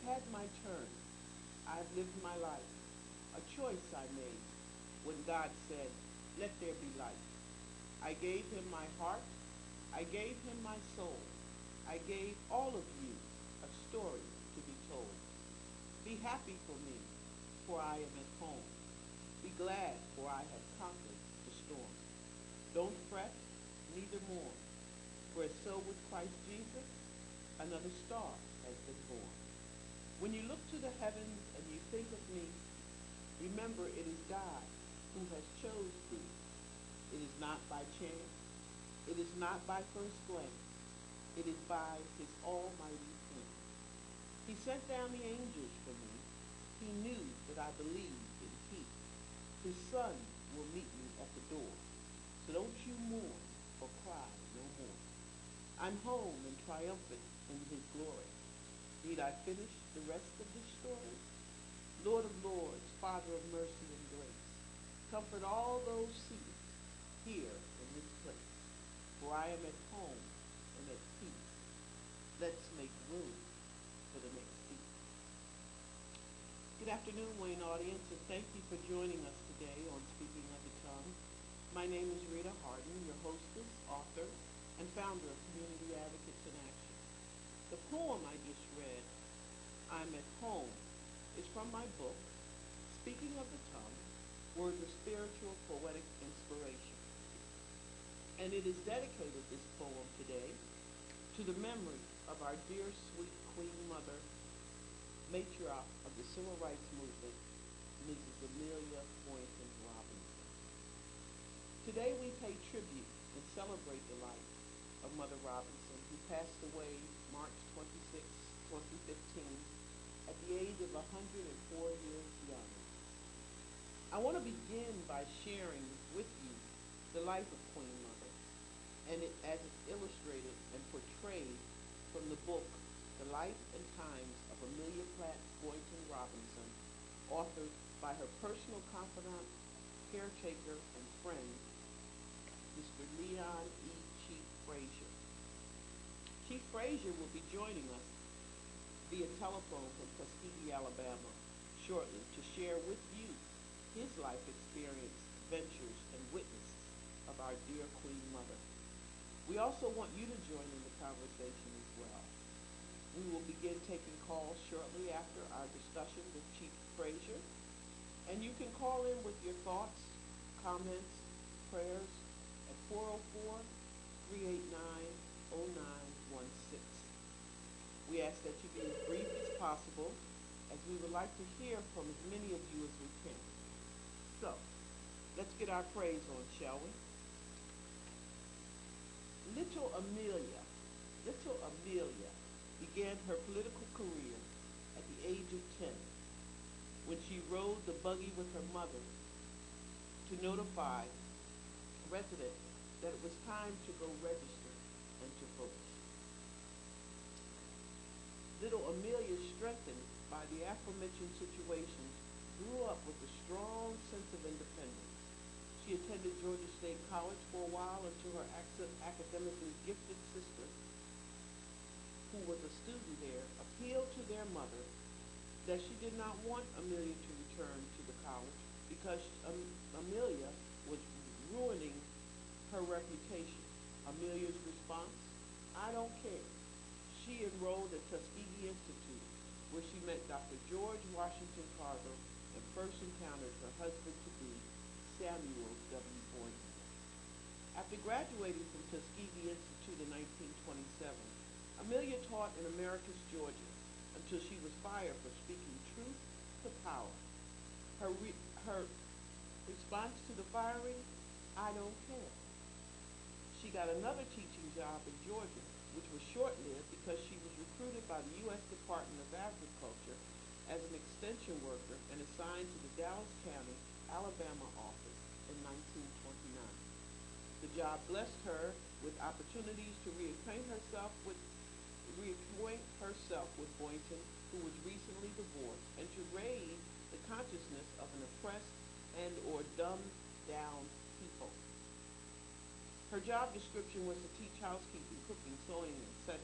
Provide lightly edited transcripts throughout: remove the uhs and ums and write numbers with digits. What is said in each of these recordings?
had my turn. I've lived my life. A choice I made when God said, let there be light. I gave him my heart. I gave him my soul. I gave all of you a story to be told. Be happy for me, for I am at home. Be glad, for I have conquered the storm. Don't fret, neither mourn, for as so with Christ Jesus, another star has been born. When you look to the heavens and you think of me, remember it is God who has chose thee. It is not by chance. It is not by first glance. It is by his almighty hand. He sent down the angels for me. He knew that I believed in he. His son will meet me at the door. So don't you mourn or cry no more. I'm home and triumphant in his glory. Need I finish the rest of this story? Lord of lords, Father of mercy and grace, comfort all those seated here in this place. For I am at home and at peace. Let's make room for the next seat. Good afternoon, Wayne audience, and thank you for joining us today on Speaking of the Tongue. My name is Rita Harden, your hostess, author, and founder of Community Advocates in Action. The poem I just read, I'm at Home, is from my book, Speaking of the Tongue, Words of Spiritual Poetic Inspiration. And it is dedicated, this poem today, to the memory of our dear, sweet Queen Mother, matriarch of the Civil Rights Movement, Mrs. Amelia Boynton Robinson. Today we pay tribute and celebrate the life of Mother Robinson, who passed away March 26, 2015, at the age of 104 years young. I want to begin by sharing with you the life of Queen Mother, and as it's illustrated and portrayed from the book, The Life and Times of Amelia Platt Boynton Robinson, authored by her personal confidant, caretaker, and friend, Mr. Leon E. Chief Frazier. Chief Frazier will be joining us via telephone from Tuskegee, Alabama, shortly to share with you his life experience, ventures, and witnesses of our dear Queen Mother. We also want you to join in the conversation as well. We will begin taking calls shortly after our discussion with Chief Frazier, and you can call in with your thoughts, comments, prayers at 404-389-0916. We ask that you be as brief as possible, as we would like to hear from as many of you as we can. So, let's get our praise on, shall we? Little Amelia began her political career at the age of 10 when she rode the buggy with her mother to notify residents that it was time to go register and to vote. Little Amelia, strengthened by the aforementioned situations, grew up with a strong sense of independence. She attended Georgia State College for a while until her academically gifted sister, who was a student there, appealed to their mother that she did not want Amelia to return to the college because Amelia was ruining her reputation. Amelia's response, I don't care. She enrolled at Tuskegee Institute, where she met Dr. George Washington Carver and first encountered her husband-to-be, Samuel W. Boynton. After graduating from Tuskegee Institute in 1927, Amelia taught in Americus, Georgia, until she was fired for speaking truth to power. Her response to the firing, I don't care. She got another teaching job in Georgia, which was short-lived because she was recruited by the U.S. Department of Agriculture as an extension worker and assigned to the Dallas County, Alabama office in 1929. The job blessed her with opportunities to reacquaint herself with Boynton, who was recently divorced, and to raise the consciousness of an oppressed and or dumbed down people. Her job description was to teach housekeeping, cooking, sewing, etc.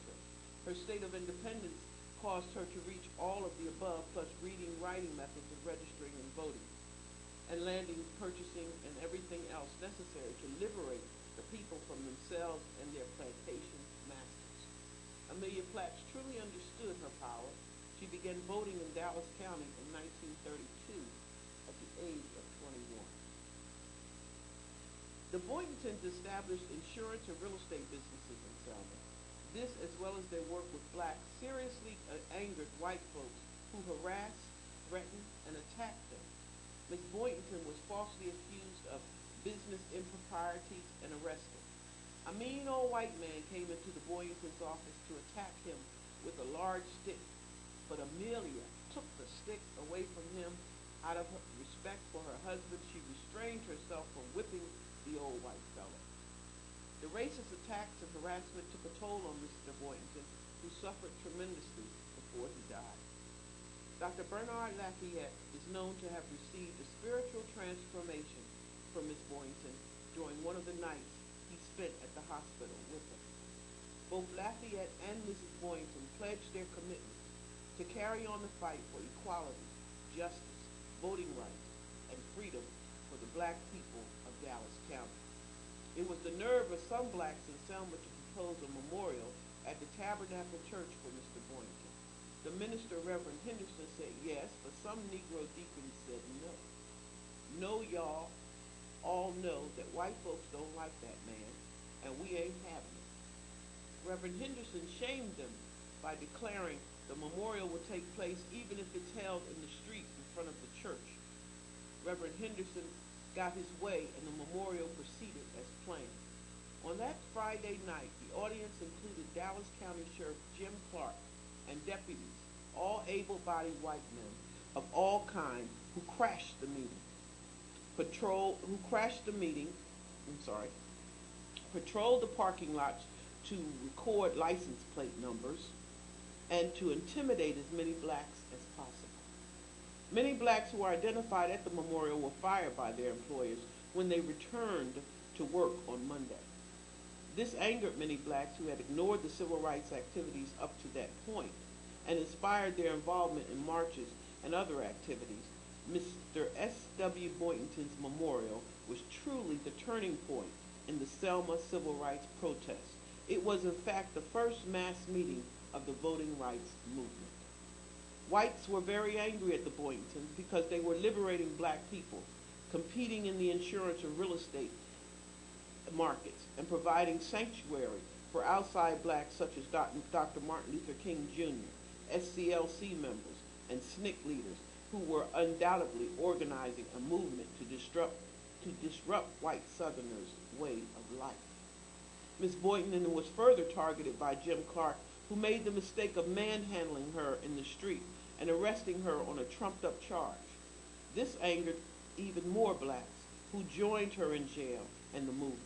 Her state of independence caused her to reach all of the above, plus reading, writing methods of registering and voting, and landing, purchasing, and everything else necessary to liberate the people from themselves and their plantation masters. Amelia Platts truly understood her power. She began voting in Dallas County in 1932 at the age of 21. The Boyingtons established insurance and real estate businesses in Selma. This, as well as their work with blacks, seriously angered white folks who harassed, threatened, and attacked them. Ms. Boynton was falsely accused of business improprieties and arrested. A mean old white man came into the Boyingtons' office to attack him with a large stick, but Amelia took the stick away from him. Out of respect for her husband, she restrained herself from whipping the old white fellow. The racist attacks and harassment took a toll on Mr. Boynton, who suffered tremendously before he died. Dr. Bernard Lafayette is known to have received a spiritual transformation from Miss Boynton during one of the nights he spent at the hospital with her. Both Lafayette and Mrs. Boynton pledged their commitment to carry on the fight for equality, justice, voting rights, and freedom for the black people of Dallas County. It was the nerve of some blacks in Selma to propose a memorial at the Tabernacle Church for Mr. Boynton. The minister, Reverend Henderson, said yes, but some Negro deacons said no. No, y'all all know that white folks don't like that man, and we ain't having it. Reverend Henderson shamed them by declaring the memorial would take place even if it's held in the street in front of the church. Reverend Henderson got his way, and the memorial proceeded as planned. On that Friday night, the audience included Dallas County Sheriff Jim Clark and deputies, all able-bodied white men of all kinds, who crashed the meeting. Patrolled the parking lots to record license plate numbers and to intimidate as many blacks as possible. Many blacks who were identified at the memorial were fired by their employers when they returned to work on Monday. This angered many blacks who had ignored the civil rights activities up to that point and inspired their involvement in marches and other activities. Mr. S.W. Boynton's memorial was truly the turning point in the Selma civil rights protests. It was, in fact, the first mass meeting of the voting rights movement. Whites were very angry at the Boyingtons because they were liberating black people, competing in the insurance and real estate markets, and providing sanctuary for outside blacks such as Dr. Martin Luther King Jr., SCLC members, and SNCC leaders who were undoubtedly organizing a movement to disrupt white Southerners' way of life. Ms. Boynton was further targeted by Jim Clark, who made the mistake of manhandling her in the street and arresting her on a trumped-up charge. This angered even more blacks, who joined her in jail and the movement.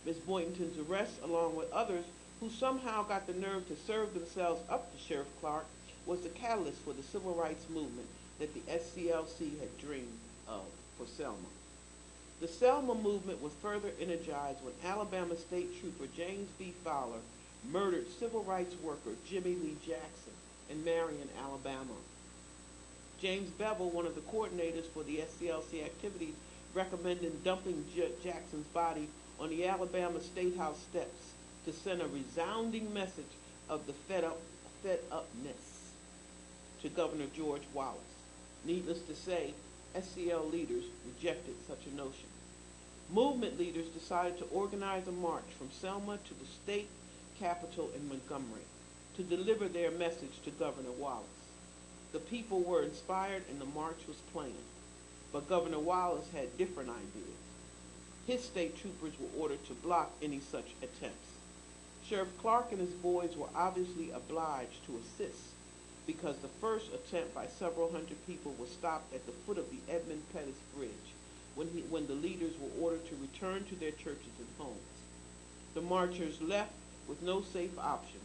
Ms. Boynton's arrest, along with others who somehow got the nerve to serve themselves up to Sheriff Clark, was the catalyst for the civil rights movement that the SCLC had dreamed of for Selma. The Selma movement was further energized when Alabama State Trooper James B. Fowler murdered civil rights worker Jimmy Lee Jackson in Marion, Alabama. James Bevel, one of the coordinators for the SCLC activities, recommended dumping Jackson's body on the Alabama State House steps to send a resounding message of the fed-upness to Governor George Wallace. Needless to say, SCL leaders rejected such a notion. Movement leaders decided to organize a march from Selma to the state capitol in Montgomery to deliver their message to Governor Wallace. The people were inspired and the march was planned, but Governor Wallace had different ideas. His state troopers were ordered to block any such attempts. Sheriff Clark and his boys were obviously obliged to assist because the first attempt by several hundred people was stopped at the foot of the Edmund Pettus Bridge when the leaders were ordered to return to their churches and homes. The marchers left with no safe options,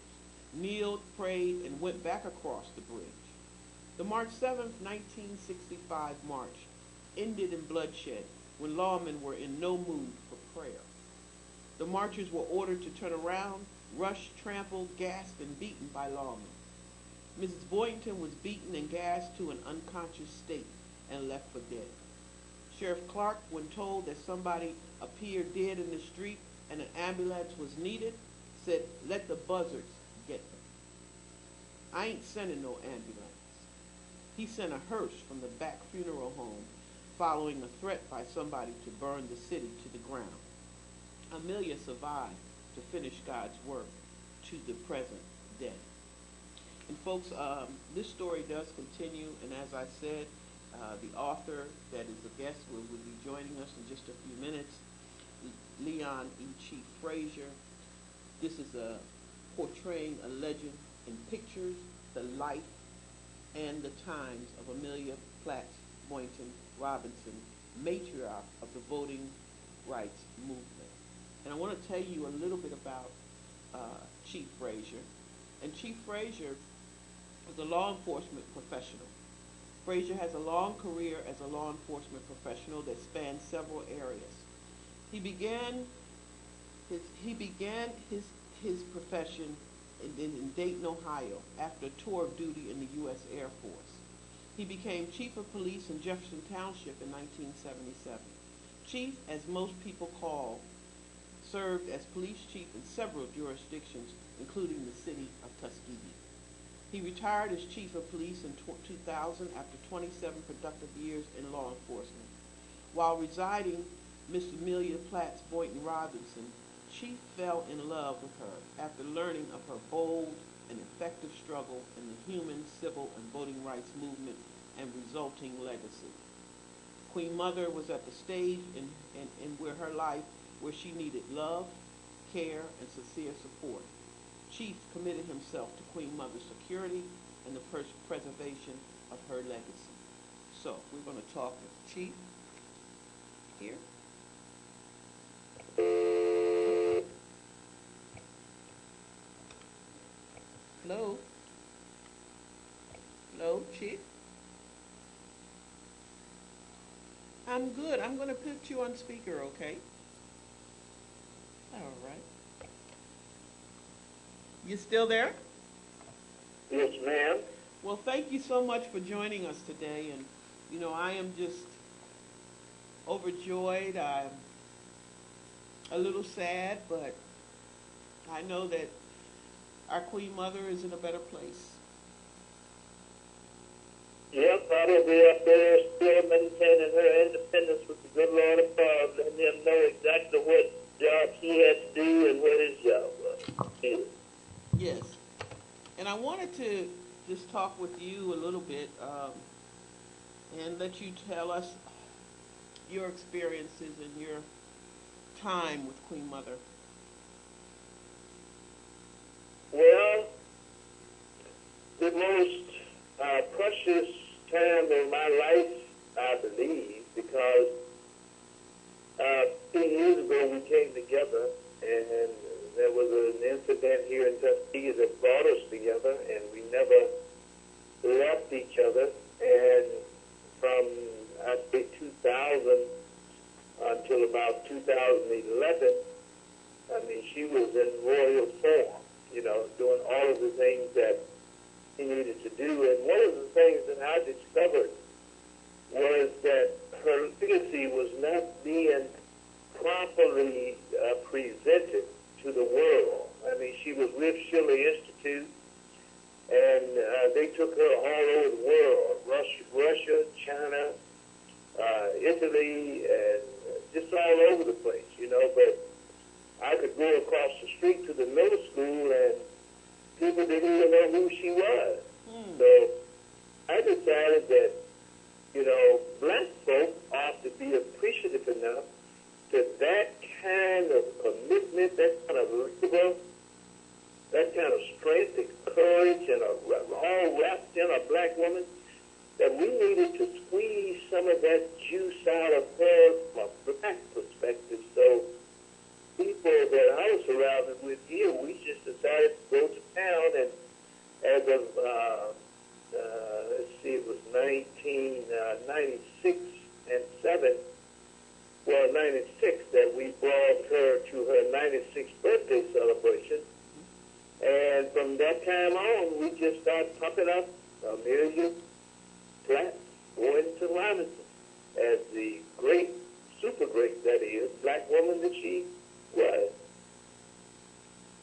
kneeled, prayed, and went back across the bridge. The March 7, 1965 march ended in bloodshed when lawmen were in no mood for prayer. The marchers were ordered to turn around, rushed, trampled, gassed, and beaten by lawmen. Mrs. Boynton was beaten and gassed to an unconscious state and left for dead. Sheriff Clark, when told that somebody appeared dead in the street and an ambulance was needed, said, "Let the buzzards get them. I ain't sending no ambulance." He sent a hearse from the back funeral home following a threat by somebody to burn the city to the ground. Amelia survived to finish God's work to the present day. And folks, this story does continue, and as I said, the author that is a guest will be joining us in just a few minutes, Leon E. Chief Frazier. This is portraying a legend in pictures, the life and the times of Amelia Platts Boynton Robinson, matriarch of the voting rights movement. And I want to tell you a little bit about Chief Frazier. And Chief Frazier was a law enforcement professional. Frazier has a long career as a law enforcement professional that spans several areas. He began his profession in Dayton, Ohio, after a tour of duty in the U.S. Air Force. He became chief of police in Jefferson Township in 1977. Chief, as most people call, served as police chief in several jurisdictions, including the city of Tuskegee. He retired as chief of police in 2000 after 27 productive years in law enforcement. While residing Miss Amelia Platts Boynton Robinson, Chief fell in love with her after learning of her bold and effective struggle in the human, civil, and voting rights movement and resulting legacy. Queen Mother was at the stage in where her life where she needed love, care, and sincere support. Chief committed himself to Queen Mother's security and the preservation of her legacy. So we're going to talk with Chief here. Hello? Hello, Chief? I'm good. I'm going to put you on speaker, okay? All right. You still there? Yes, ma'am. Well, thank you so much for joining us today. And, you know, I am just overjoyed. I'm a little sad, but I know that our Queen Mother is in a better place. Yeah, probably up there still maintaining her independence with the good Lord above, letting him know exactly what job he had to do and what his job was. Yes. And I wanted to just talk with you a little bit and let you tell us your experiences and your time with Queen Mother. Well, the most precious time of my life, I believe, because 10 years ago we came together, and there was an incident here in Tuskegee that brought us together, and we never left each other. And from, I think, 2000 until about 2011, I mean, she was in royal form, you know, doing all of the things that he needed to do. And one of the things that I discovered was that her legacy was not being properly presented to the world. I mean, she was with Schiller Institute, and they took her all over the world, Russia, China, Italy, and just all over the place, you know. But I could go across the street to the middle school, and people didn't even know who she was. So I decided that, you know, black folk ought to be appreciative enough that kind of commitment, that kind of labor, that kind of strength and courage, and all wrapped in a black woman, that we needed to squeeze some of that juice out of her from a black perspective. So people that I was surrounded with here, we just decided to go to town, and as of, let's see, it was 1996 and 7, well, 96, that we brought her to her 96th birthday celebration. And from that time on, we just started pumping up Amelia Platt going to Robinson as the great, super great, that is, black woman that she was.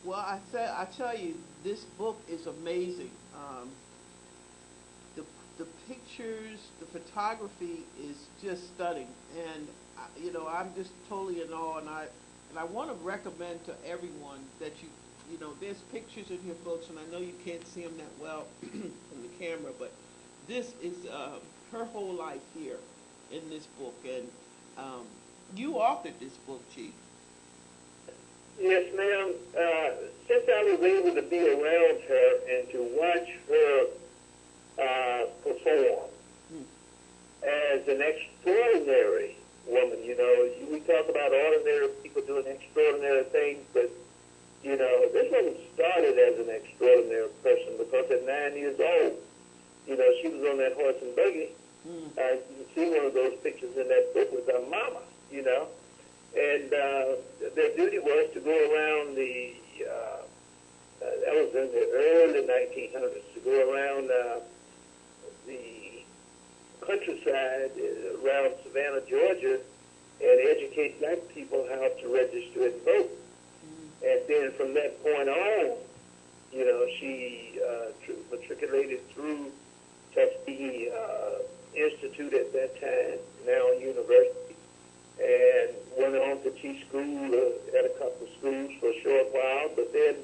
Well, I tell you, this book is amazing. The pictures, the photography is just stunning, and I'm just totally in awe. And I want to recommend to everyone that there's pictures in here, folks, and I know you can't see them that well from the camera, but this is her whole life here in this book, and you authored this book, Chief. Yes, ma'am. Since I was able to be around her and to watch her perform as an extraordinary woman, we talk about ordinary people doing extraordinary things, but, this woman started as an extraordinary person because at 9 years old, she was on that horse and buggy. You can see one of those pictures in that book with her mama, And their duty was to go around that was in the early 1900s, to go around the countryside around Savannah, Georgia, and educate black people how to register and vote. And then from that point on, she matriculated through Tuskegee Institute at that time, now university, and went on to teach school at a couple of schools for a short while, but then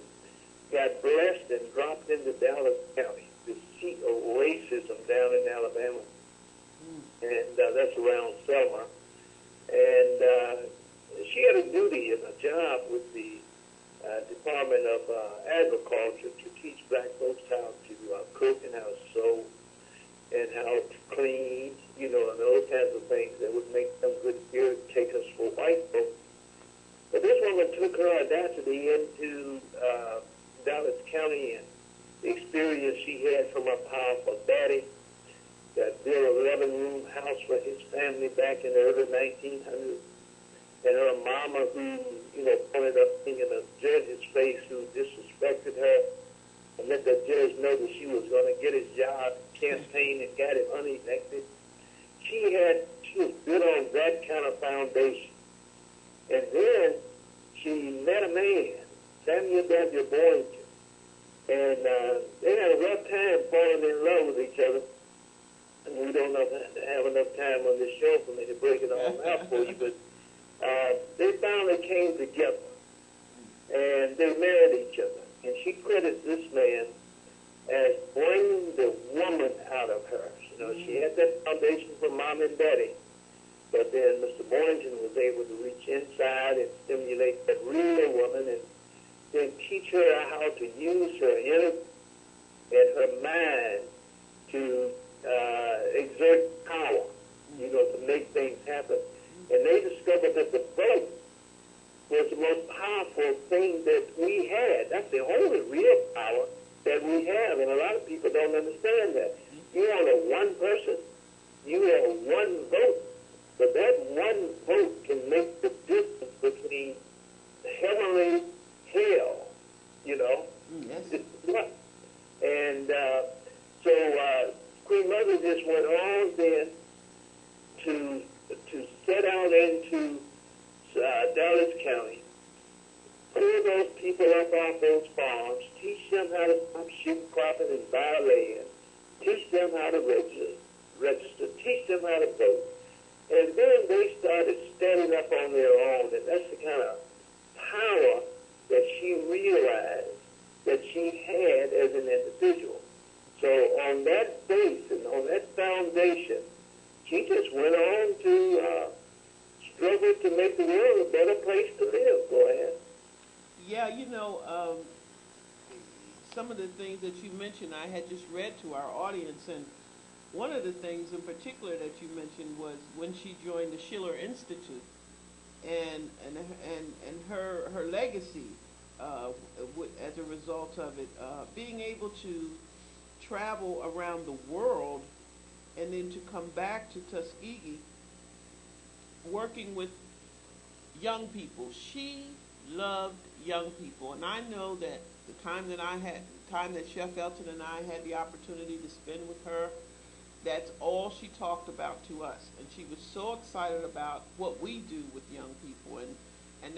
got blessed and dropped into Dallas County, the seat of racism down in Alabama. And that's around Selma. And she had a duty and a job with the Department of Agriculture to teach black folks how to cook and how to sew and how to clean, and those kinds of things that would make them good caretakers for white folks. But this woman took her audacity into Dallas County and the experience she had from her powerful daddy that built a 11-room house for his family back in the early 1900s. And her mama who, pointed up in a judge's face who disrespected her and let the judge know that she was going to get his job, campaign, and got him unelected. She was built on that kind of foundation. And then she met a man, Samuel W. Boynton, and they had a rough time falling in love with each other. And we don't have enough time on this show for me to break it all out for you, but they finally came together, and they married each other. And she credits this man as bringing the woman out of her. She had that foundation from mom and daddy, but then Mr. Boynton was able to reach inside and stimulate that real woman and then teach her how to use her inner and her mind to exert power, to make things happen. And they discovered that the vote was the most powerful thing that we had. That's the only real power that we have, and a lot of people don't understand that. You are one person, you have one vote, but that one vote can make the difference between heavenly hell, Yes. And so Queen Mother just went on then to set out into Dallas County, pull those people up off those farms, teach them how to stop shooting, cropping, and buy land, teach them how to register, teach them how to vote. And then they started standing up on their own, and that's the kind of power that she realized that she had as an individual. So on that base and on that foundation, she just went on to struggle to make the world a better place to live. Go ahead. Yeah, some of the things that you mentioned, I had just read to our audience, and one of the things in particular that you mentioned was when she joined the Schiller Institute, and her legacy as a result of it, being able to travel around the world and then to come back to Tuskegee working with young people. She loved young people, and I know that the time that Chef Elton and I had the opportunity to spend with her, that's all she talked about to us, and she was so excited about what we do with young people, and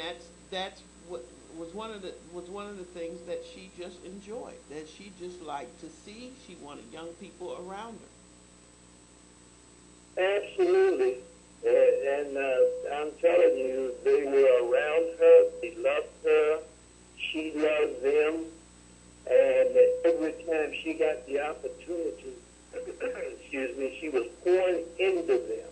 that's what was one of the things that she just enjoyed, that she just liked to see. She wanted young people around her. Absolutely, and I'm telling you, they were around her. They loved her. She loved them, and every time she got the opportunity, excuse me, she was pouring into them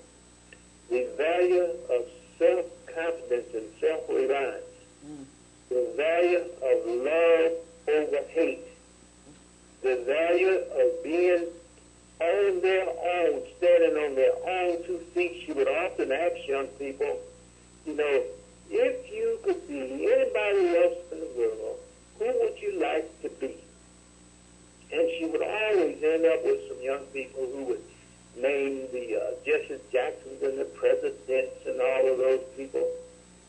the value of self-confidence and self-reliance, the value of love over hate, the value of being on their own, standing on their own 2 feet. She would often ask young people, you know, if you could be anybody else in the world, who would you like to be? And she would always end up with some young people who would name the Jesse Jacksons and the presidents and all of those people.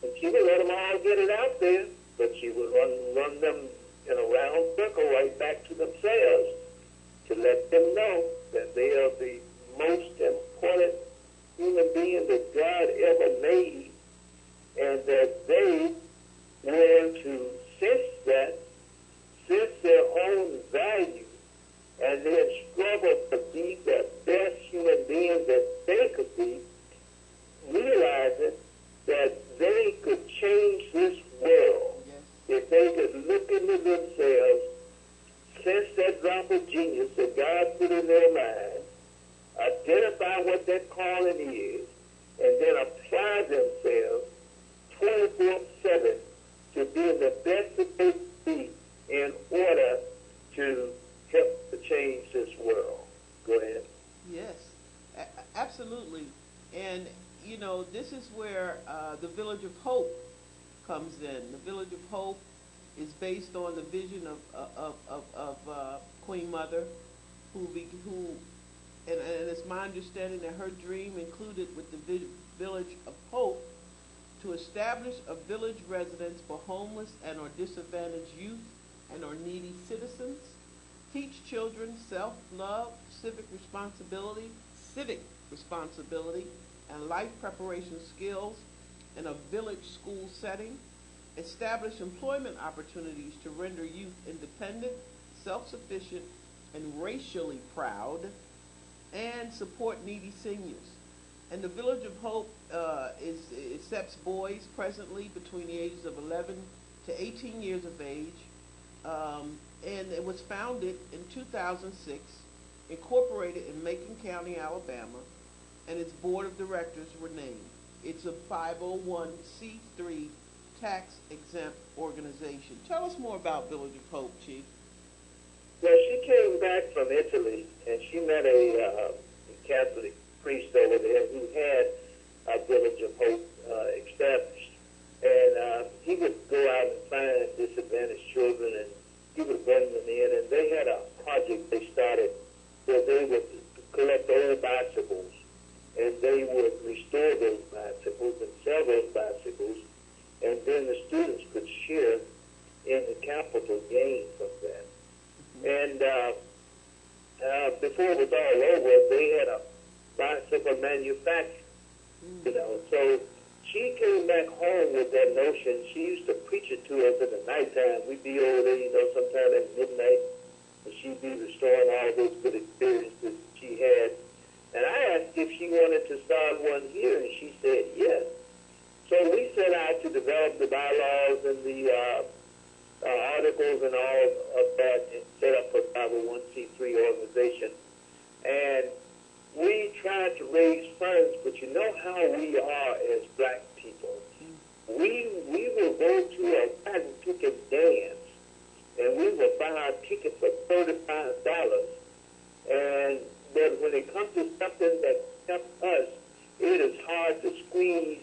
And she would let them all get it out there, but she would run them in a round circle right back to themselves to let them know that they are the most important human being that God ever made, and that they learn to sense their own value, and then struggle to be the best human beings that they could be, realizing that they could change this world if they could look into themselves, sense that drop of genius that God put in their mind, identify what that calling is, and then apply themselves 24/7 to being the best that they can be in order to help to change this world. Go ahead. Yes, absolutely. And, you know, this is where the Village of Hope comes in. The Village of Hope is based on the vision of Queen Mother, who and it's my understanding that her dream included with the Village of Hope to establish a village residence for homeless and or disadvantaged youth and or needy citizens, teach children self-love, civic responsibility, and life preparation skills in a village school setting, establish employment opportunities to render youth independent, self-sufficient, and racially proud, and support needy seniors. And the Village of Hope accepts boys presently between the ages of 11 to 18 years of age, and it was founded in 2006, incorporated in Macon County, Alabama, and its board of directors were named. It's a 501c3 tax-exempt organization. Tell us more about Village of Hope, Chief. Well, she came back from Italy, and she met a Catholic priest over there who had a Village of Hope established. And he would go out and find disadvantaged children, and he would bring them in. And they had a project they started where they would collect old bicycles, and they would restore those bicycles and sell those bicycles, and then the students could share in the capital gain from that. And before it was all over, they had a bicycle manufacturer, you know. So she came back home with that notion. She used to preach it to us in the nighttime. We'd be over there, you know, sometime at midnight, and she'd be restoring all those good experiences she had. And I asked if she wanted to start one here, and she said yes. So we set out to develop the bylaws and the articles and all of that, and set up a 501c3 organization. And we tried to raise funds, but you know how we are as black people. We will go to a cotton picking dance, and we will buy our ticket for $35. But when it comes to something that helps us, it is hard to squeeze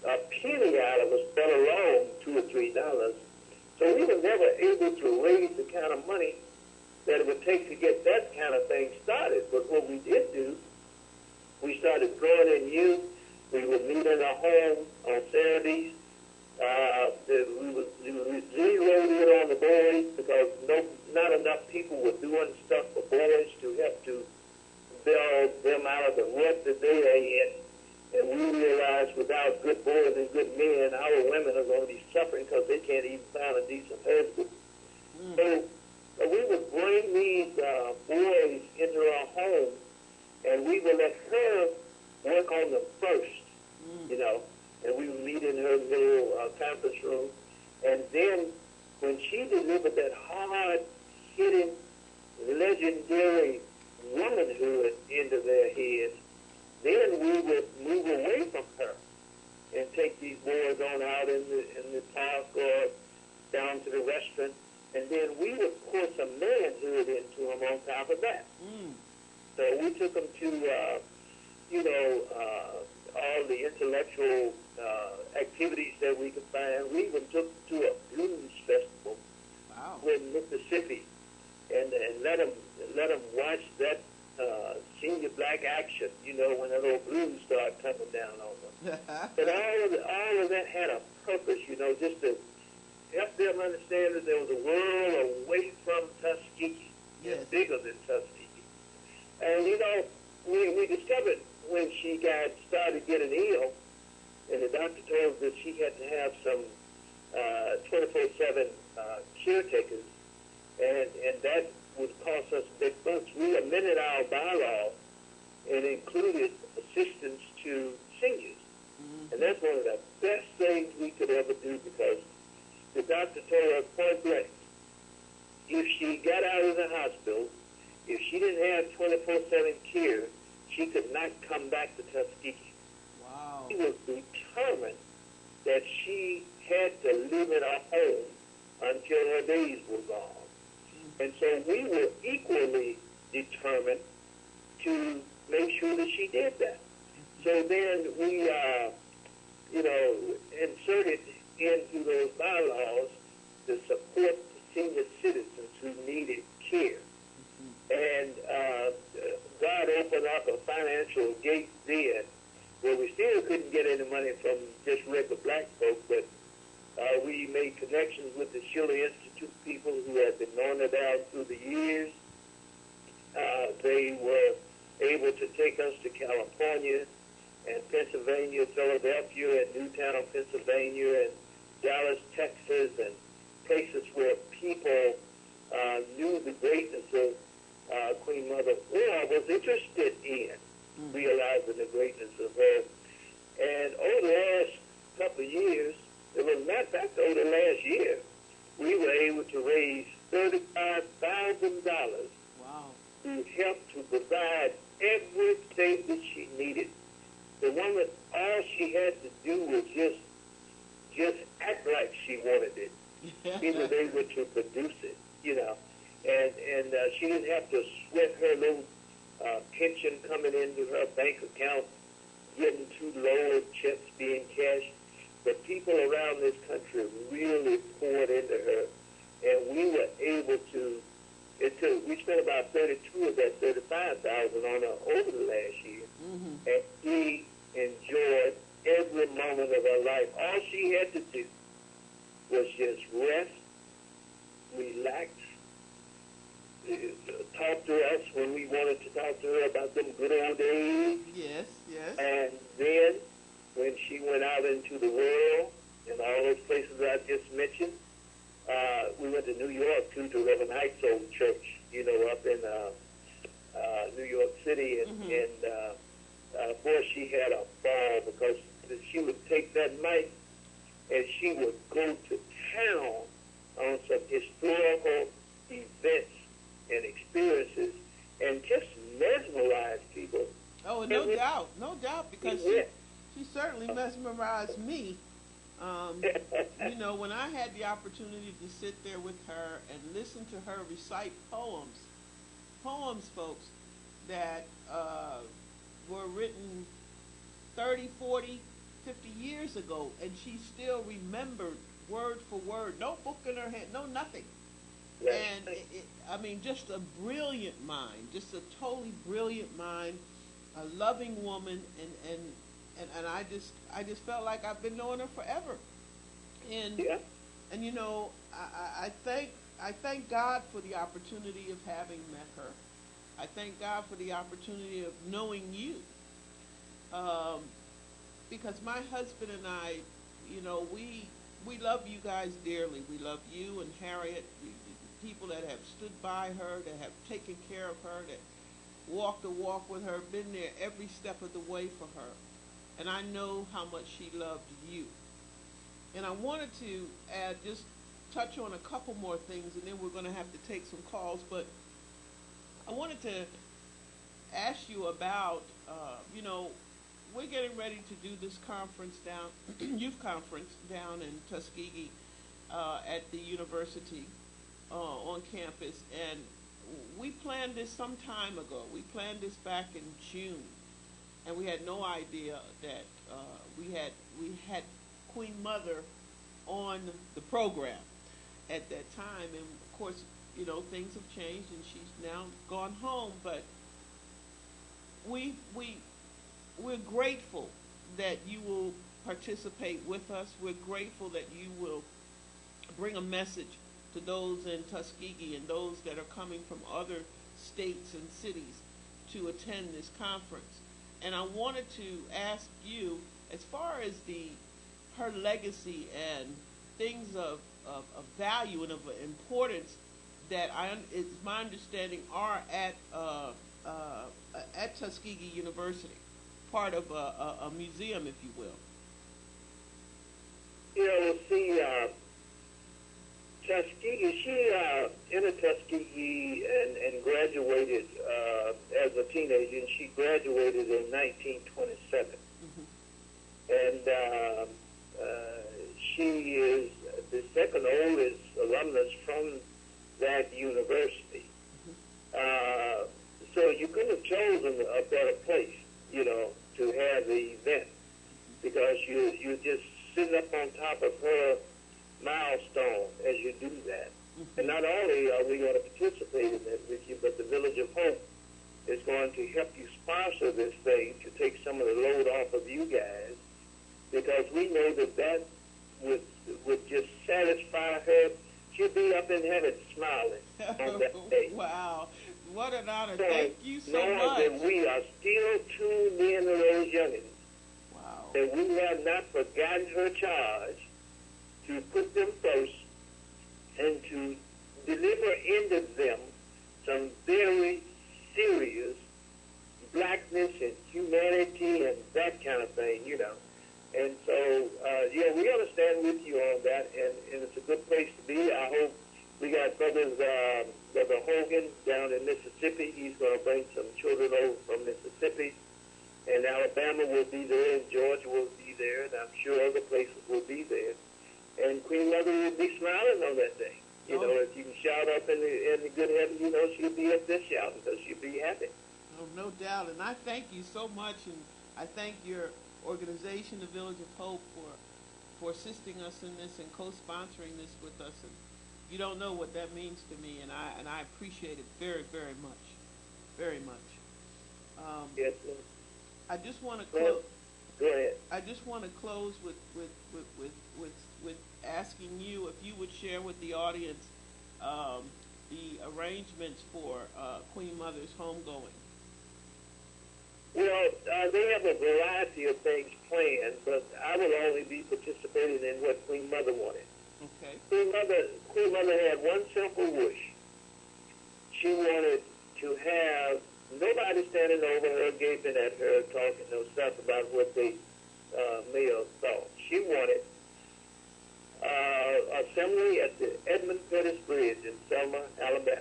a penny out of us, let alone $2 or $3. So we were never able to raise the kind of money that it would take to get that kind of thing started. But what we did do, we started drawing in youth. We would meet in our home on Saturdays, we zeroed in on the boys because not enough people were doing stuff for boys to help to bail them out of the rut that they are in. And we realized without good boys and good men, our women are going to be suffering because they can't even find a decent husband. So we would bring these boys into our home, and we would let her work on them first, you know. And we would meet in her little conference room. And then when she delivered that hard-hitting, legendary womanhood into their heads, then we would move away from her and take these boys on out in the park or down to the restaurant. And then we would pour some manhood into them on top of that. So we took them to, all the intellectual activities that we could find. We even took them to a blues festival in Mississippi, and let them watch that senior black action. You know, when that old blues started coming down on them. But all of that had a purpose. You know, just to help them understand that there was a world away from Tuskegee, and bigger than Tuskegee. And you know, we discovered when she started getting ill, and the doctor told us that she had to have some 24/7 caretakers, and that would cost us big bucks. We amended our bylaw and included assistance to seniors, and that's one of the best things we could ever do because the doctor told us point blank, if she got out of the hospital, if she didn't have 24/7 care, she could not come back to Tuskegee. Wow. She was determined that she had to live in a home until her days were gone. And so we were equally determined to make sure that she did that. So then we, inserted into those bylaws to support the senior citizens who needed care. And God opened up a financial gate then where we still couldn't get any money from just regular black folk, but we made connections with the Schiller Institute people who had been knowing it out through the years. They were able to take us to California and Pennsylvania, Philadelphia, and Newtown, Pennsylvania, and Dallas, Texas, and places where people knew the greatness of Queen Mother, or was interested in realizing the greatness of her. And over the last couple of years, as a matter of fact, over the last year, we were able to raise $35,000 to help to provide everything that she needed. The woman, all she had to do was just act like she wanted it. She was able to produce it, you know. And she didn't have to sweat her little pension coming into her bank account, getting too low, checks being cashed. But people around this country really poured into her, and we were able to. We spent about 32 of that 35,000 on her over the last year, and she enjoyed every moment of her life. All she had to do was just rest, relax, talk to us when we wanted to talk to her about them good old days. Yes. And then when she went out into the world and all those places I just mentioned, we went to New York too, to Reverend Heights Old Church, you know, up in New York City, and boy, she had a ball because she would take that mic and she would go to town on some historical events and experiences and just mesmerize people. Oh, no doubt, because she certainly mesmerized me. You know, when I had the opportunity to sit there with her and listen to her recite poems, folks, that were written 30, 40, 50 years ago, and she still remembered word for word, no book in her hand, no nothing. And I mean, just a brilliant mind, just a totally brilliant mind, a loving woman, and I just felt like I've been knowing her forever. And Yeah. and you know, I thank God for the opportunity of having met her. I thank God for the opportunity of knowing you. Um, because my husband and I, we love you guys dearly. We love you and Harriet, the people that have stood by her, that have taken care of her, that walked the walk with her, been there every step of the way for her. And I know how much she loved you. And I wanted to add, just touch on a couple more things, and then we're going to have to take some calls. But I wanted to ask you about, we're getting ready to do this conference down, youth conference down in Tuskegee at the university on campus. And we planned this some time ago. We planned this back in June. And we had no idea that we had Queen Mother on the program at that time. And of course, things have changed, and she's now gone home. But we're grateful that you will participate with us. We're grateful that you will bring a message to those in Tuskegee and those that are coming from other states and cities to attend this conference. And I wanted to ask you, as far as her legacy and things of value and of importance that it's my understanding are at Tuskegee University, part of a museum, if you will. See, Tuskegee, she entered Tuskegee and graduated as a teenager, and she graduated in 1927. And she is the second oldest alumnus from that university. So you couldn't have chosen a better place, to have the event, because you're just sitting up on top of her milestone as you do that. And not only are we going to participate in that with you, but the Village of Hope is going to help you sponsor this thing to take some of the load off of you guys, because we know that would just satisfy her. She'll be up in heaven smiling on that day. Wow. What an honor. So, thank you so knowing much. that we are still tuned in to those youngins, wow. that we have not forgotten her charge to put them first and to deliver into them some very serious blackness and humanity and that kind of thing, And so, we understand with you on that, and it's a good place to be. I hope we got Brother Hogan down in Mississippi. He's going to bring some children over from Mississippi, and Alabama will be there, and Georgia will be there, and I'm sure other places will be there. And Queen Mother will be smiling on that day. If you can shout up in the good heaven, she'll be up there shouting, because she'll be happy. Oh, no doubt. And I thank you so much, and I thank your organization, the Village of Hope, for assisting us in this and co-sponsoring this with us. And you don't know what that means to me, and I appreciate it very, very much, very much. Yes, sir. I just want to close. Go ahead. I just want to close with asking you if you would share with the audience the arrangements for Queen Mother's homegoing. Well, they have a variety of things planned, but I will only be participating in what Queen Mother wanted. Okay. Queen Mother had one simple wish. She wanted to have nobody standing over her, gaping at her, talking no stuff about what they may have thought. She wanted assembly at the Edmund Pettus Bridge in Selma, Alabama.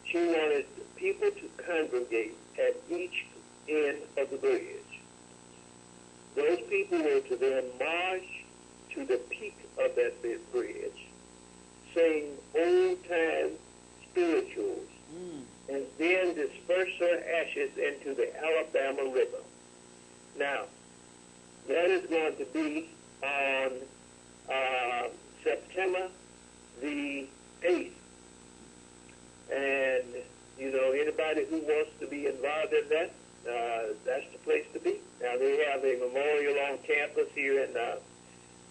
She wanted people to congregate at each end of the bridge. Those people were to then march to the peak of that bridge, sing old-time spirituals, and then disperse her ashes into the Alabama River. Now, that is going to be on September the 8th. And, anybody who wants to be involved in that, that's the place to be. Now, they have a memorial on campus here in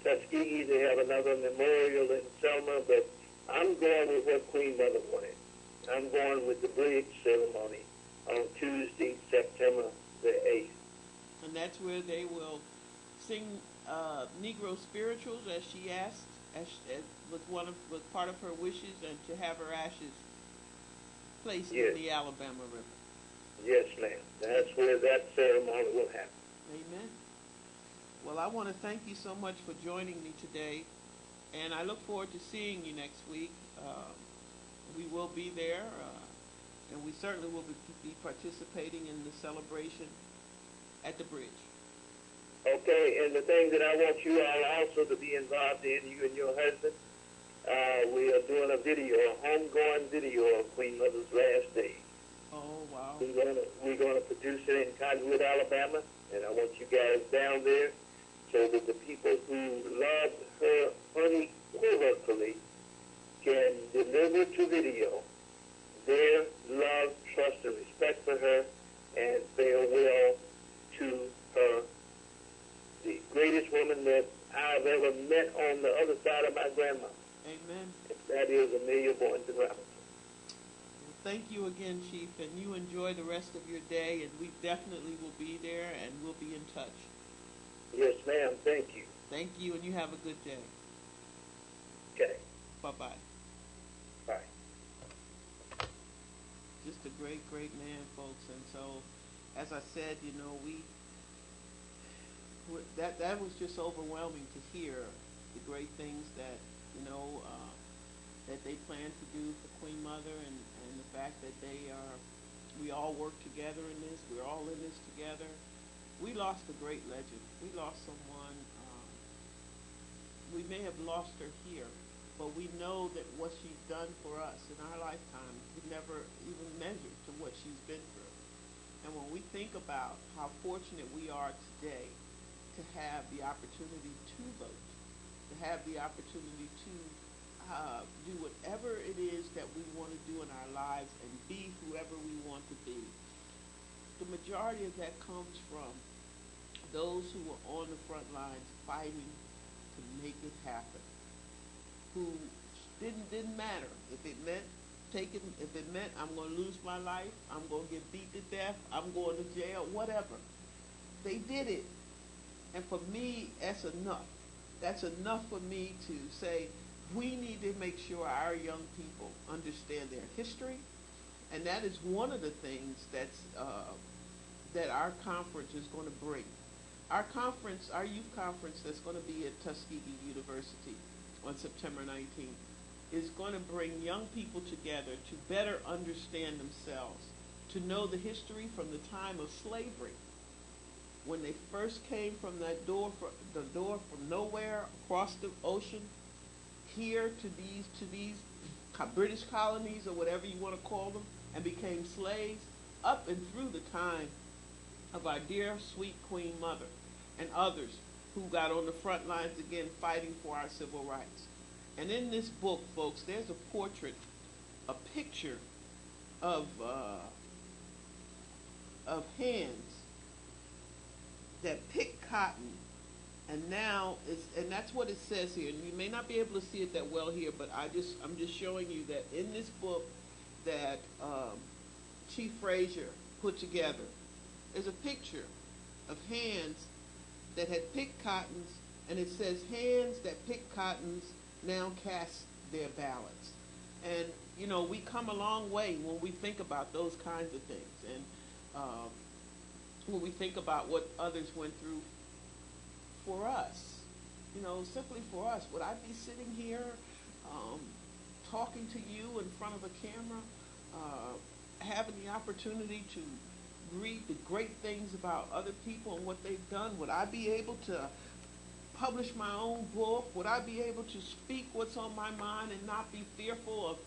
Tuskegee to have another memorial in Selma, but I'm going with what Queen Mother wanted. I'm going with the bridge ceremony on Tuesday, September the 8th. And that's where they will sing Negro spirituals, as she asked, as was part of her wishes, and to have her ashes placed in Yes. the Alabama River. Yes, ma'am. That's where that ceremony will happen. Amen. Well, I want to thank you so much for joining me today, and I look forward to seeing you next week. We will be there, and we certainly will be participating in the celebration at the bridge. Okay, and the thing that I want you all also to be involved in, you and your husband, we are doing a video, a homegoing video of Queen Mother's last days. Oh, wow. We're gonna produce it in Cottonwood, Alabama, and I want you guys down there so that the people who loved her unequivocally can deliver to video their love, trust, and respect for her and farewell to her, the greatest woman that I've ever met on the other side of my grandma. Amen. That is Amelia Boynton Robinson. Well, thank you again, Chief, and you enjoy the rest of your day, and we definitely will be there, and we'll be in touch. Yes, ma'am. Thank you. Thank you, and you have a good day. Okay. Bye-bye. Bye. Just a great, great man, folks. And so, as I said, you know, that was just overwhelming to hear the great things that, you know, that they plan to do for Queen Mother, and the fact that we all work together in this. We're all in this together. We lost a great legend. We lost someone. We may have lost her here, but we know that what she's done for us in our lifetime, we never even measured to what she's been through. And when we think about how fortunate we are today to have the opportunity to vote, to have the opportunity to do whatever it is that we want to do in our lives and be whoever we want to be, the majority of that comes from those who were on the front lines fighting to make it happen, who didn't matter if it meant I'm going to lose my life, I'm going to get beat to death, I'm going to jail, whatever. They did it. And for me, that's enough. That's enough for me to say we need to make sure our young people understand their history, and that is one of the things that our conference is going to bring. Our youth conference that's going to be at Tuskegee University on September 19th is going to bring young people together to better understand themselves, to know the history from the time of slavery, when they first came from the door from nowhere across the ocean here to these British colonies or whatever you want to call them, and became slaves, up and through the time of our dear sweet Queen Mother and others who got on the front lines again fighting for our civil rights. And in this book, folks, there's a portrait, a picture of hands that pick cotton, and that's what it says here. And you may not be able to see it that well here, but I'm just showing you that in this book that Chief Frazier put together, there's a picture of hands that had picked cottons, and it says, "Hands that pick cottons now cast their ballots." And, you know, we come a long way when we think about those kinds of things. And when we think about what others went through for us, you know, simply for us, would I be sitting here talking to you in front of a camera, having the opportunity to read the great things about other people and what they've done? Would I be able to publish my own book? Would I be able to speak what's on my mind and not be fearful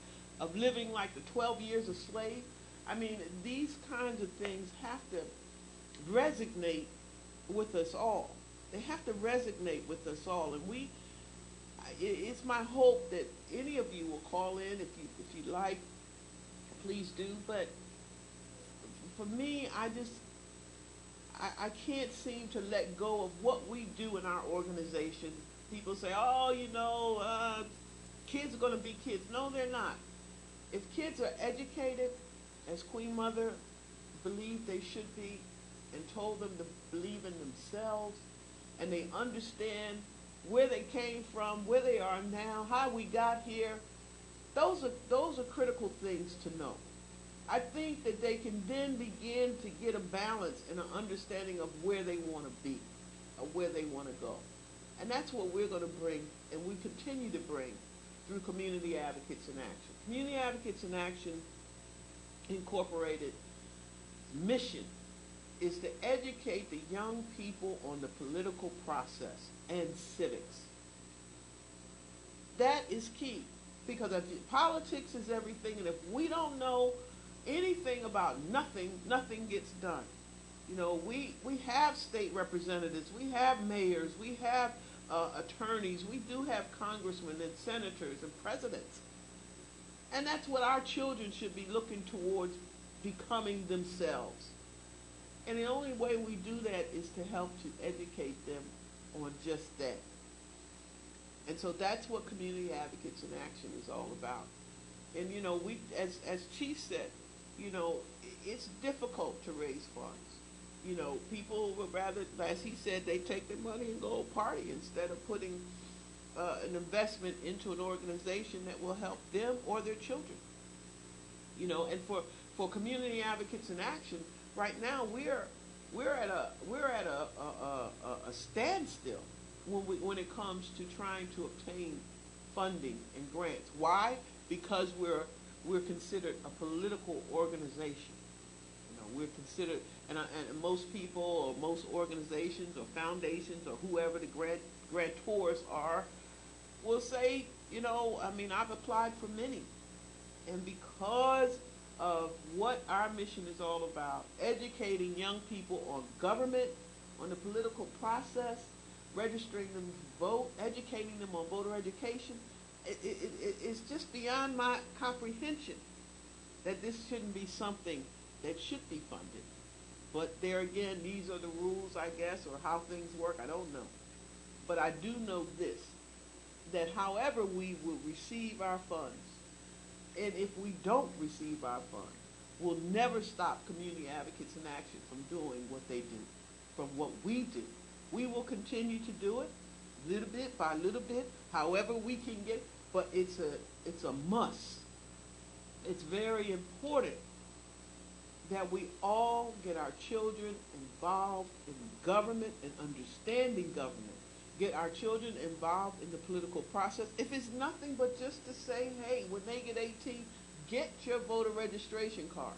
of living like the 12 years a slave? I mean, these kinds of things have to resonate with us all. They have to resonate with us all. And it's my hope that any of you will call in if you like, please do. But for me, I can't seem to let go of what we do in our organization People say, oh, kids are going to be kids. No, they're not. If kids are educated, as Queen Mother believed they should be, and told them to believe in themselves, and they understand where they came from, where they are now, how we got here, those are critical things to know. I think that they can then begin to get a balance and an understanding of where they want to be, or where they want to go. And that's what we're going to bring, and we continue to bring, through Community Advocates in Action. Community Advocates in Action Incorporated mission is to educate the young people on the political process and civics. That is key, because politics is everything, and if we don't know anything about nothing, nothing gets done. We have state representatives, we have mayors, we have attorneys, we do have congressmen and senators and presidents. And that's what our children should be looking towards, becoming themselves. And the only way we do that is to help to educate them on just that. And so that's what Community Advocates in Action is all about. And we, as Chief said, it's difficult to raise funds. People would rather, as he said, they take their money and go party instead of putting an investment into an organization that will help them or their children. And for Community Advocates in Action, right now we're at a standstill when it comes to trying to obtain funding and grants. Why? Because we're considered a political organization. We're considered, and most people or most organizations or foundations or whoever the grantors are will say, I've applied for many. And because of what our mission is all about, educating young people on government, on the political process, registering them to vote, educating them on voter education, it's just beyond my comprehension that this shouldn't be something that should be funded. But there again, these are the rules, I guess, or how things work, I don't know. But I do know this, that however we will receive our funds, and if we don't receive our funds, we'll never stop Community Advocates in Action from doing what they do, from what we do. We will continue to do it, little bit by little bit, however we can get, but it's a must. It's very important that we all get our children involved in government and understanding government. Get our children involved in the political process. If it's nothing but just to say, hey, when they get 18, get your voter registration card.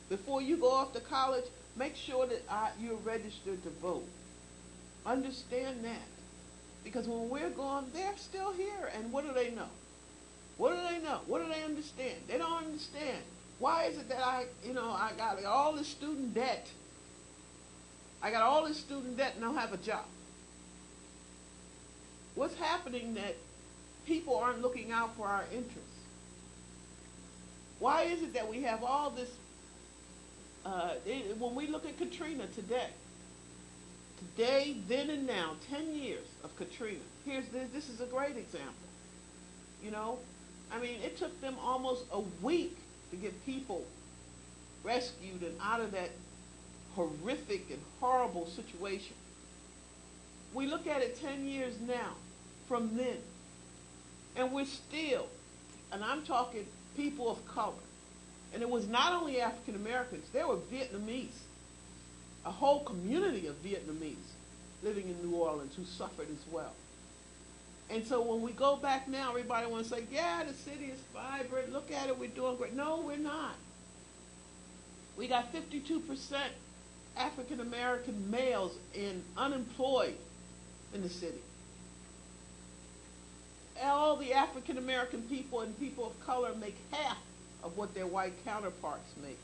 Before you go off to college, make sure that you're registered to vote. Understand that. Because when we're gone, they're still here. And what do they know? What do they know? What do they understand? They don't understand. Why is it that I got all this student debt? I got all this student debt and I don't have a job. What's happening that people aren't looking out for our interests? Why is it that we have all this, when we look at Katrina today, then and now, 10 years of Katrina, this is a great example. It took them almost a week to get people rescued and out of that horrific and horrible situation. We look at it 10 years now from then, and we're still, and I'm talking people of color, and it was not only African Americans, there were Vietnamese, a whole community of Vietnamese living in New Orleans who suffered as well. And so when we go back now, everybody wants to say, yeah, the city is vibrant, look at it, we're doing great. No, we're not. We got 52% African American males unemployed in the city. All the African American people and people of color make half of what their white counterparts make.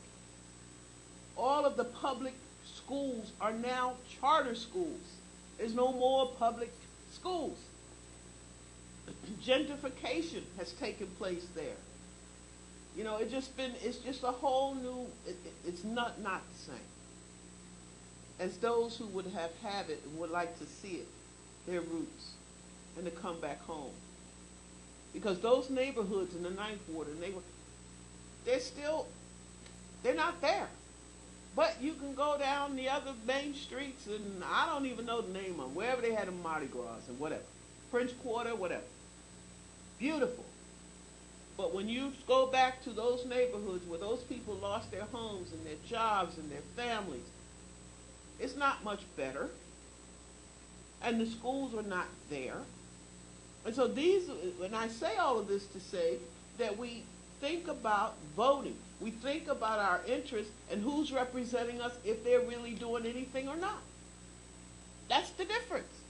All of the public schools are now charter schools. There's no more public schools. Gentrification has taken place there. It's just a whole new, it's not the same as those who would have it and would like to see it. their roots and to come back home. Because those neighborhoods in the Ninth Ward, they're not there. But you can go down the other main streets, and I don't even know the name of them, wherever they had a Mardi Gras and whatever. French Quarter, whatever. Beautiful. But when you go back to those neighborhoods where those people lost their homes and their jobs and their families, it's not much better. And the schools are not there. And so and I say all of this to say that we think about voting. We think about our interests and who's representing us, if they're really doing anything or not. That's the difference.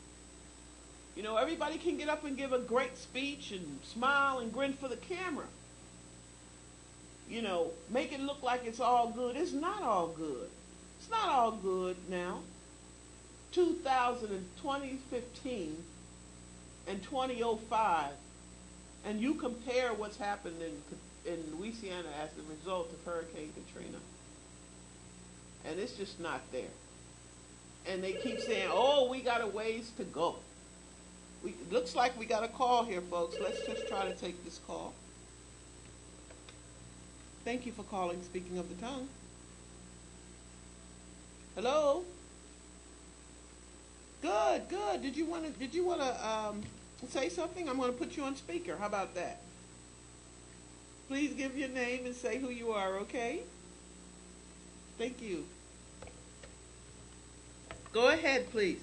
You know, everybody can get up and give a great speech and smile and grin for the camera. You know, make it look like it's all good. It's not all good. It's not all good now. 2015 and 2005, and you compare what's happened in Louisiana as a result of Hurricane Katrina, and it's just not there. And they keep saying, oh, we got a ways to go. It looks like we got a call here, folks. Let's just try to take this call. Thank you for calling Speaking of the Tongue. Hello? Good, good. Did you want to say something? I'm going to put you on speaker. How about that? Please give your name and say who you are, okay? Thank you. Go ahead, please.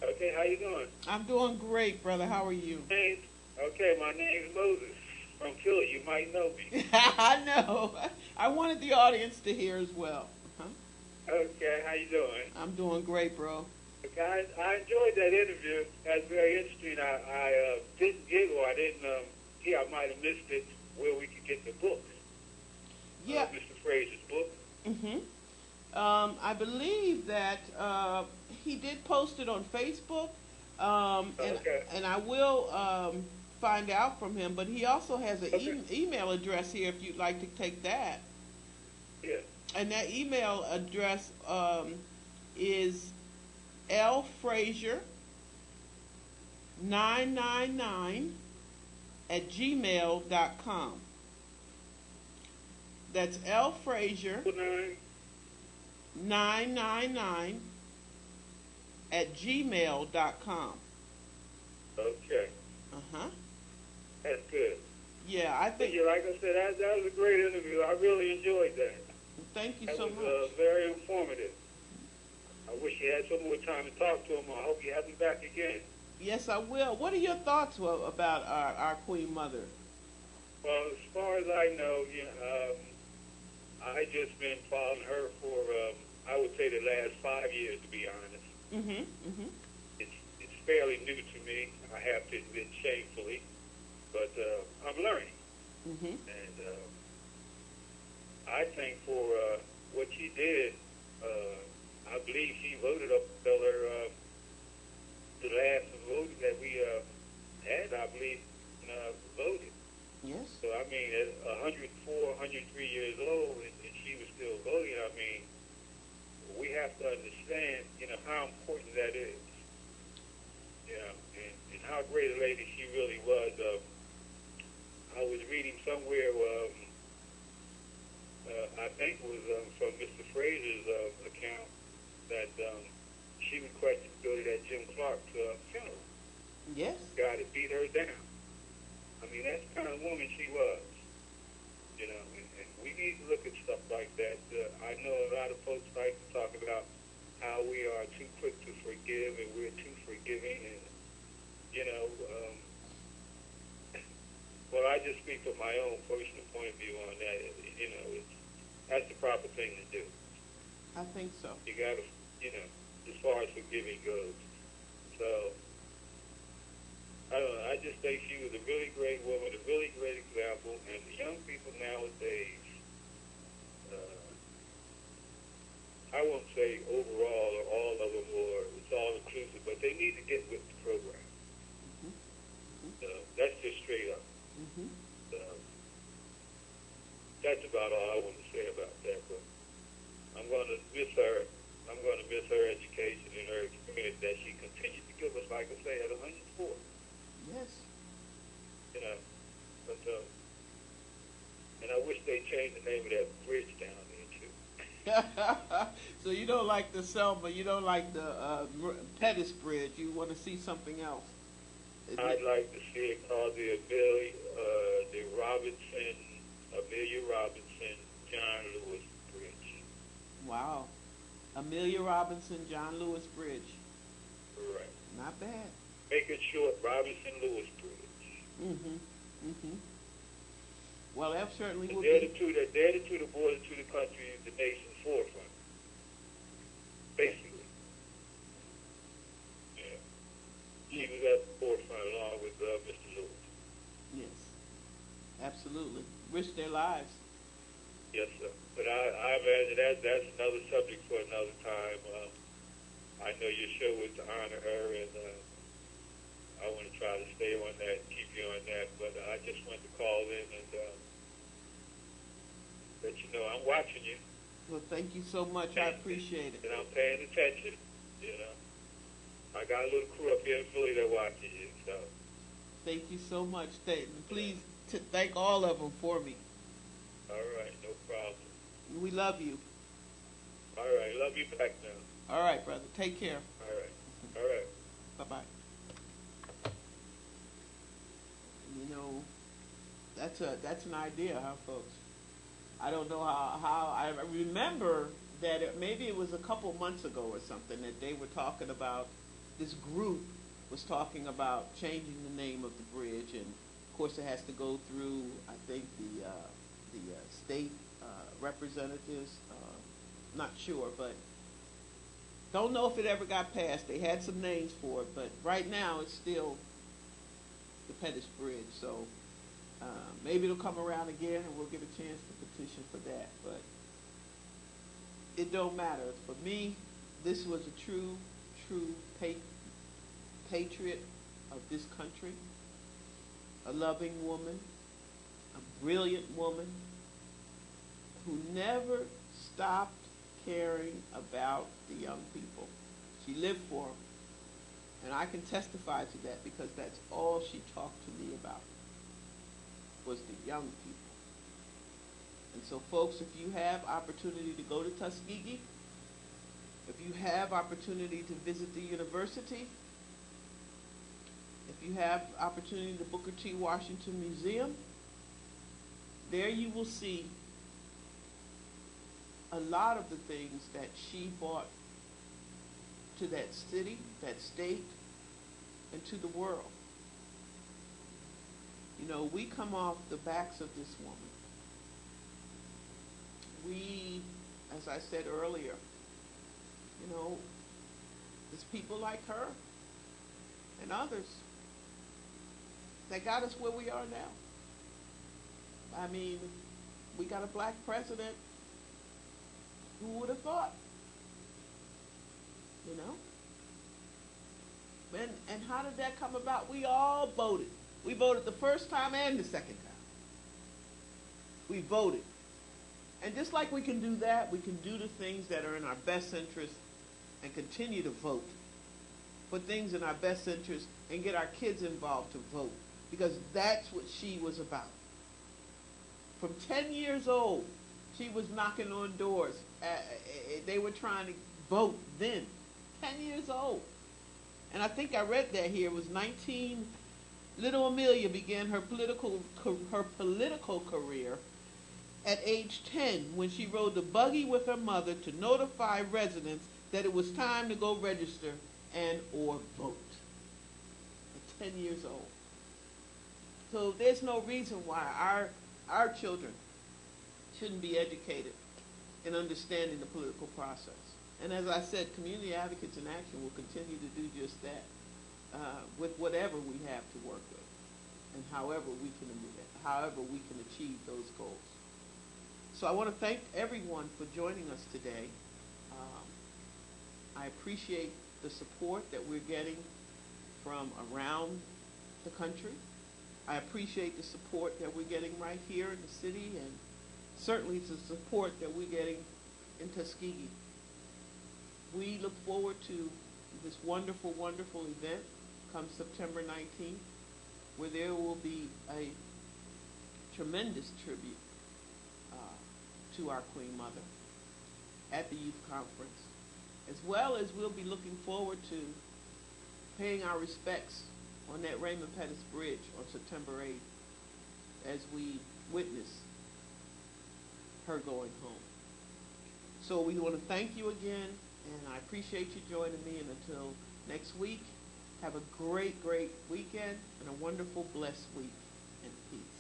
Okay, how you doing? I'm doing great, brother. How are you? Okay, my name's Moses from Philly. You might know me. I know. I wanted the audience to hear as well. Huh? Okay, how you doing? I'm doing great, bro. Okay, I enjoyed that interview. That's very interesting. I didn't get, or I didn't hear. I might have missed it, where we could get the books. Yeah. Mr. Frazier's book. Mm-hmm. I believe that he did post it on Facebook, and I will find out from him. But he also has an email address here if you'd like to take that. Yeah. And that email address is lfrazier999@gmail.com. That's lfrazier999@gmail.com. Okay. Uh-huh. That's good. Yeah, I think. Yeah, like I said, that was a great interview. I really enjoyed that. Thank you so much. much. That was very informative. I wish you had some more time to talk to him. I hope you have him back again. Yes, I will. What are your thoughts about our Queen Mother? Well, as far as I know, I just been following her for, I would say, the last 5 years, to be honest. Mm-hmm. Mm-hmm. It's fairly new to me. I have to admit, shamefully, but I'm learning. Mm-hmm. And I think for what she did, I believe she voted up until her the last vote that we had. I believe voted. Yes. So I mean, at 104, 103 years old, and she was still voting. I mean, we have to understand, how important that is. And how great a lady she really was. I was reading somewhere, I think it was from Mr. Frazier's account, that she requested to go to that Jim Clark funeral. Yes. God had beat her down. I mean, that's the kind of woman she was. And we need to look at stuff like that. I know a lot of folks like to talk about how we are too quick to forgive and we're too forgiving. And, well, I just speak from my own personal point of view on that. That's the proper thing to do. I think so. You got to, as far as forgiving goes. So, I don't know. I just think she was a really great woman, a really great example. And the young people nowadays, I won't say overall or all of them, or it's all inclusive, but they need to get with the program. Mm-hmm. That's just straight up. Mm-hmm. That's about all I want to say about that. But I'm going to miss her. I'm going to miss her education and her experience that she continued to give us like Michael say, at 104. Yes. You know, but and I wish they changed the name of that bridge down there too. So you don't like the Selma, you don't like the Pettis Bridge. You want to see something else. I'd like to see it called the Amelia Robinson, John Lewis Bridge. Wow. Amelia Robinson, John Lewis Bridge. Right. Not bad. Make it short, Robinson Lewis Bridge. Well, that certainly would they're be. The two that border to the country, the nation's forefront. Basically. Yeah. She was at the forefront along with Mr. Lewis. Yes. Absolutely. Risk their lives. Yes, sir. But I imagine that's another subject for another time. I know your show was to honor her, and I want to try to stay on that and keep you on that. But I just wanted to call in and let you know I'm watching you. Well, thank you so much. I appreciate it. And I'm paying attention. You know, I got a little crew up here in Philly that watches you. So thank you so much, Staten. Please thank all of them for me. All right, no problem. We love you. All right, love you back now. All right, brother. Take care. All right. All right. Bye-bye. You know, that's an idea, huh, folks? I don't know how I remember that maybe it was a couple months ago or something that they were talking about, this group was talking about changing the name of the bridge, and of course it has to go through, I think, the state representatives, not sure, but don't know if it ever got passed. They had some names for it, but right now it's still the Pettis Bridge, so maybe it'll come around again and we'll get a chance to petition for that, but it don't matter. For me, this was a true patriot of this country, a loving woman, a brilliant woman who never stopped caring about the young people. She lived for them, and I can testify to that because that's all she talked to me about, was the young people. And so, folks, if you have opportunity to go to Tuskegee, if you have opportunity to visit the university, if you have opportunity to Booker T. Washington Museum, there you will see a lot of the things that she brought to that city, that state, and to the world. You know, we come off the backs of this woman. We, as I said earlier, you know, there's people like her and others that got us where we are now. I mean, we got a black president. Who would have thought? You know? And how did that come about? We all voted. We voted the first time and the second time. We voted. And just like we can do that, we can do the things that are in our best interest and continue to vote for things in our best interest and get our kids involved to vote, because that's what she was about. From 10 years old, she was knocking on doors. They were trying to vote then. 10 years old. And I think I read that here. It was 19. Little Amelia began her political career at age 10 when she rode the buggy with her mother to notify residents that it was time to go register and or vote. At 10 years old. So there's no reason why our children shouldn't be educated in understanding the political process. And as I said, Community Advocates in Action will continue to do just that with whatever we have to work with and however we can achieve those goals. So I want to thank everyone for joining us today. I appreciate the support that we're getting from around the country. I appreciate the support that we're getting right here in the city, and certainly the support that we're getting in Tuskegee. We look forward to this wonderful, wonderful event. come September 19th, where there will be a tremendous tribute to our Queen Mother at the youth conference, as well as we'll be looking forward to paying our respects on that Raymond Pettis Bridge on September 8th as we witness her going home. So we want to thank you again, and I appreciate you joining me, and until next week, have a great, great weekend and a wonderful, blessed week in peace.